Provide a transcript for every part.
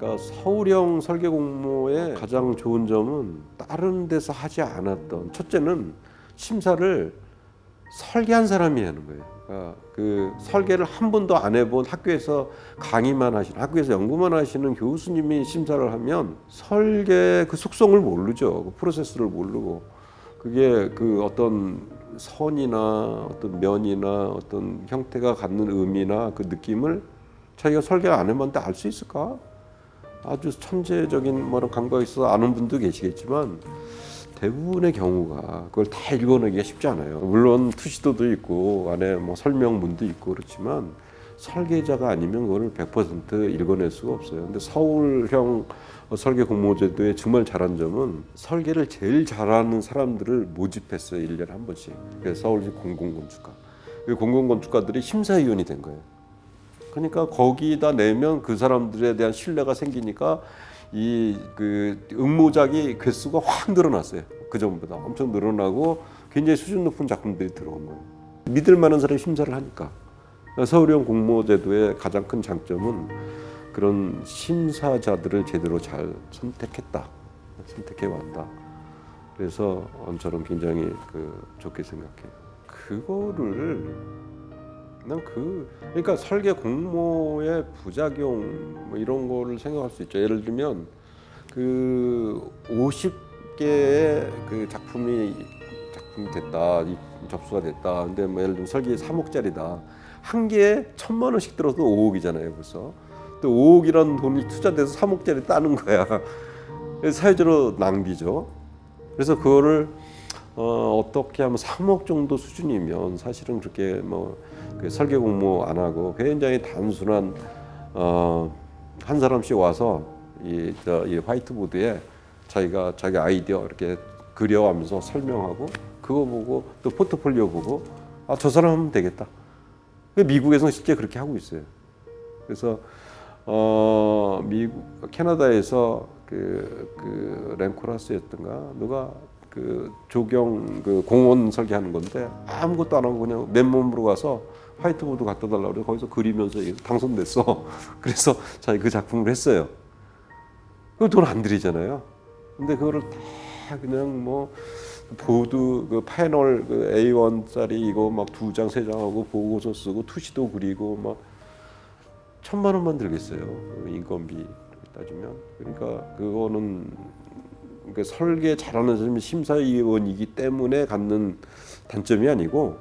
그러니까 서울형 설계 공모의 가장 좋은 점은 다른 데서 하지 않았던, 첫째는 심사를 설계한 사람이 하는 거예요. 그러니까 그 설계를 한 번도 안 해본 학교에서 강의만 하시는, 학교에서 연구만 하시는 교수님이 심사를 하면 설계 그 속성을 모르죠. 그 프로세스를 모르고, 그게 그 어떤 선이나 어떤 면이나 어떤 형태가 갖는 의미나 그 느낌을 자기가 설계 안 해봤는데 알 수 있을까? 아주 천재적인 뭐런 감각이 있어서 아는 분도 계시겠지만 대부분의 경우가 그걸 다 읽어내기가 쉽지 않아요. 물론 투시도도 있고 안에 뭐 설명문도 있고 그렇지만 설계자가 아니면 그걸 100% 읽어낼 수가 없어요. 근데 서울형 설계 공모제도의 정말 잘한 점은 설계를 제일 잘하는 사람들을 모집했어요. 1년에 한 번씩. 그래서 서울시 공공건축가. 그 공공건축가들이 심사위원이 된 거예요. 그러니까 거기다 내면 그 사람들에 대한 신뢰가 생기니까 이 그 응모작이 개수가 확 늘어났어요. 그 전보다 엄청 늘어나고 굉장히 수준 높은 작품들이 들어온 거예요. 믿을 만한 사람이 심사를 하니까. 서울형 공모제도의 가장 큰 장점은 그런 심사자들을 제대로 잘 선택했다, 선택해 왔다. 그래서 저는 굉장히 좋게 생각해요. 그거를 그러니까 설계 공모의 부작용 뭐 이런 거를 생각할 수 있죠. 예를 들면 그 50개의 그 작품이 됐다, 접수가 됐다. 근데 뭐 예를 들면 설계 3억짜리다. 한 개에 1,000만 원씩 들어도 5억이잖아요, 벌써. 또 5억이라는 돈이 투자돼서 3억짜리 따는 거야. 사회적으로 낭비죠. 그래서 그거를 어떻게 하면 3억 정도 수준이면 사실은 그렇게 그 설계 공모 안 하고 굉장히 단순한 한 사람씩 와서 이 화이트보드에 자기 아이디어 이렇게 그려가면서 설명하고 그거 보고 또 포트폴리오 보고 저 사람 하면 되겠다. 미국에서는 실제 그렇게 하고 있어요. 그래서 캐나다에서 그 랭코라스였던가 누가 그 조경 그 공원 설계하는 건데 아무것도 안 하고 그냥 맨몸으로 가서 화이트보드 갖다 달라고 그래서 거기서 그리면서 당선됐어. 그래서 자기 그 작품을 했어요. 그거 돈 안 들이잖아요. 근데 그거를 다 그냥 뭐 보드 그 패널 그 A1짜리 이거 막 2장 3장 하고 보고서 쓰고 투시도 그리고 막 1,000만 원만 들겠어요. 인건비 따지면. 그러니까 그거는 그러니까 설계 잘하는 사람이 심사위원이기 때문에 갖는 단점이 아니고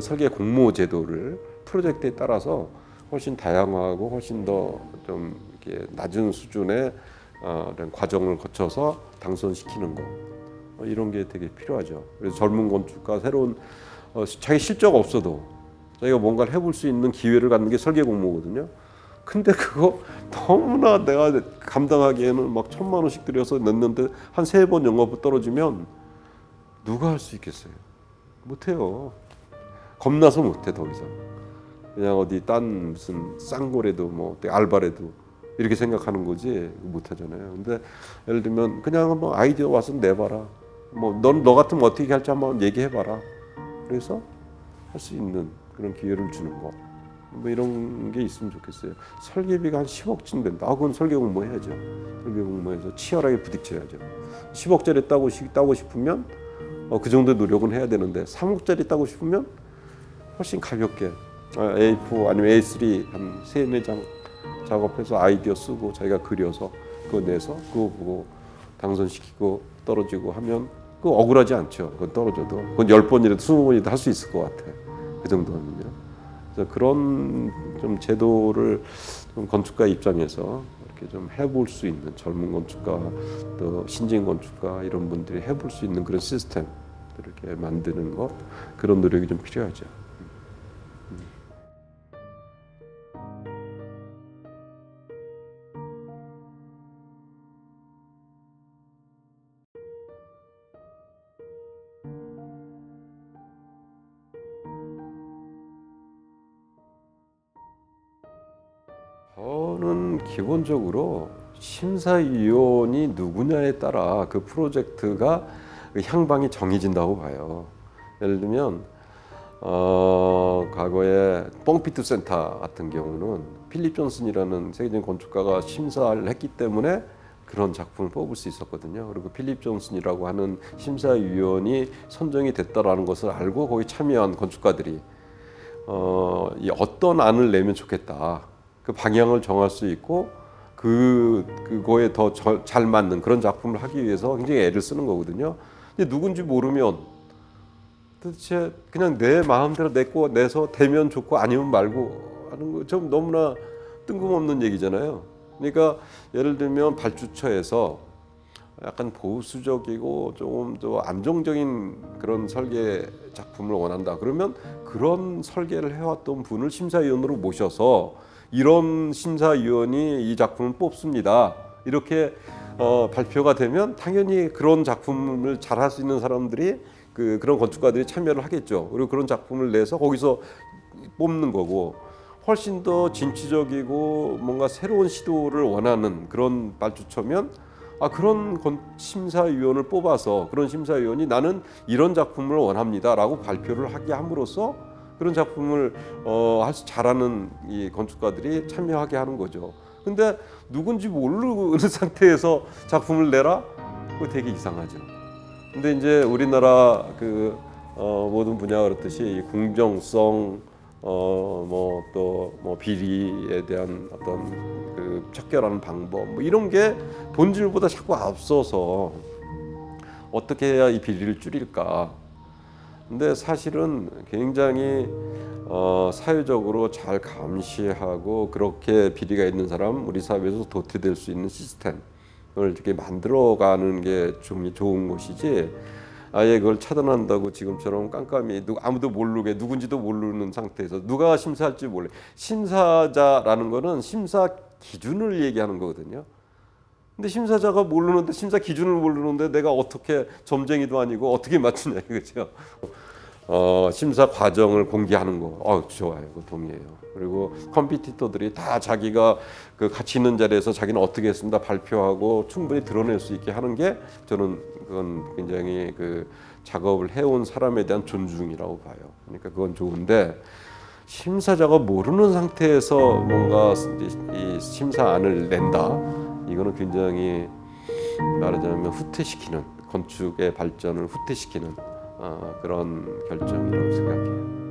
설계 공모 제도를 프로젝트에 따라서 훨씬 다양하고 훨씬 더 좀 이렇게 낮은 수준의 과정을 거쳐서 당선시키는 거 이런 게 되게 필요하죠. 그래서 젊은 건축가 새로운 자기 실적 없어도 자기가 뭔가를 해볼 수 있는 기회를 갖는 게 설계 공모거든요. 근데 그거 너무나 내가 감당하기에는 막 1,000만 원씩 들여서 냈는데 한 3번 영업 떨어지면 누가 할 수 있겠어요? 못해요. 겁나서 못해 더 이상. 그냥 어디 딴 무슨 쌍고래도 뭐 알바래도 이렇게 생각하는 거지 못하잖아요. 근데 예를 들면 그냥 한번 아이디어 와서 내봐라. 뭐 너 같으면 어떻게 할지 한번 얘기해봐라. 그래서 할 수 있는 그런 기회를 주는 거. 뭐 이런 게 있으면 좋겠어요. 설계비가 한 10억쯤 된다. 그건 설계 공모해야죠. 설계 공모해서 치열하게 부딪혀야죠. 10억짜리 따고 싶으면 그 정도 노력은 해야 되는데 3억짜리 따고 싶으면 훨씬 가볍게 A4 아니면 A3 한 3-4장 작업해서 아이디어 쓰고 자기가 그려서 그거 내서 그거 보고 당선시키고 떨어지고 하면 그거 억울하지 않죠. 그건 떨어져도 그건 10번이라도 20번이라도 할 수 있을 것 같아. 그 정도 하면요. 그래서 그런 좀 제도를 좀 건축가 입장에서 이렇게 좀 해볼 수 있는 젊은 건축가 또 신진 건축가 이런 분들이 해볼 수 있는 그런 시스템 이렇게 만드는 것 그런 노력이 좀 필요하죠. 저는 기본적으로 심사위원이 누구냐에 따라 그 프로젝트가 향방이 정해진다고 봐요. 예를 들면 과거에 뻥피트 센터 같은 경우는 필립 존슨이라는 세계적인 건축가가 심사를 했기 때문에 그런 작품을 뽑을 수 있었거든요. 그리고 필립 존슨이라고 하는 심사위원이 선정이 됐다라는 것을 알고 거기 참여한 건축가들이 이 어떤 안을 내면 좋겠다. 그 방향을 정할 수 있고 그거에 더 잘 맞는 그런 작품을 하기 위해서 굉장히 애를 쓰는 거거든요. 근데 누군지 모르면 도대체 그냥 내 마음대로 내서 되면 좋고 아니면 말고 하는 거 좀 너무나 뜬금없는 얘기잖아요. 그러니까 예를 들면 발주처에서 약간 보수적이고 조금 더 안정적인 그런 설계 작품을 원한다. 그러면 그런 설계를 해왔던 분을 심사위원으로 모셔서 이런 심사위원이 이 작품을 뽑습니다. 이렇게 발표가 되면 당연히 그런 작품을 잘할 수 있는 사람들이 그런 건축가들이 참여를 하겠죠. 그리고 그런 작품을 내서 거기서 뽑는 거고 훨씬 더 진취적이고 뭔가 새로운 시도를 원하는 그런 발주처면 그런 심사위원을 뽑아서 그런 심사위원이 나는 이런 작품을 원합니다라고 발표를 하게 함으로써 그런 작품을 잘하는 이 건축가들이 참여하게 하는 거죠. 근데 누군지 모르는 상태에서 작품을 내라? 그거 되게 이상하죠. 근데 이제 우리나라 모든 분야가 그렇듯이 이 공정성 비리에 대한 어떤 척결하는 방법 이런 게 본질보다 자꾸 앞서서 어떻게 해야 이 비리를 줄일까? 근데 사실은 굉장히 사회적으로 잘 감시하고 그렇게 비리가 있는 사람 우리 사회에서 도태될 수 있는 시스템을 이렇게 만들어가는 게 좀 좋은 것이지. 아예 그걸 차단한다고 지금처럼 깜깜이 아무도 모르게 누군지도 모르는 상태에서 누가 심사할지 몰래. 심사자라는 거는 심사 기준을 얘기하는 거거든요. 근데 심사자가 모르는데 심사 기준을 모르는데 내가 어떻게 점쟁이도 아니고 어떻게 맞추냐 이거죠. 심사 과정을 공개하는 거, 좋아요, 그거 동의해요. 그리고 컴피티터들이 다 자기가 그 가치 있는 자리에서 자기는 어떻게 했습니다 발표하고 충분히 드러낼 수 있게 하는 게 저는 그건 굉장히 작업을 해온 사람에 대한 존중이라고 봐요. 그러니까 그건 좋은데 심사자가 모르는 상태에서 뭔가 이 심사안을 낸다. 이거는 굉장히 말하자면 후퇴시키는 건축의 발전을 후퇴시키는 그런 결정이라고 생각해요.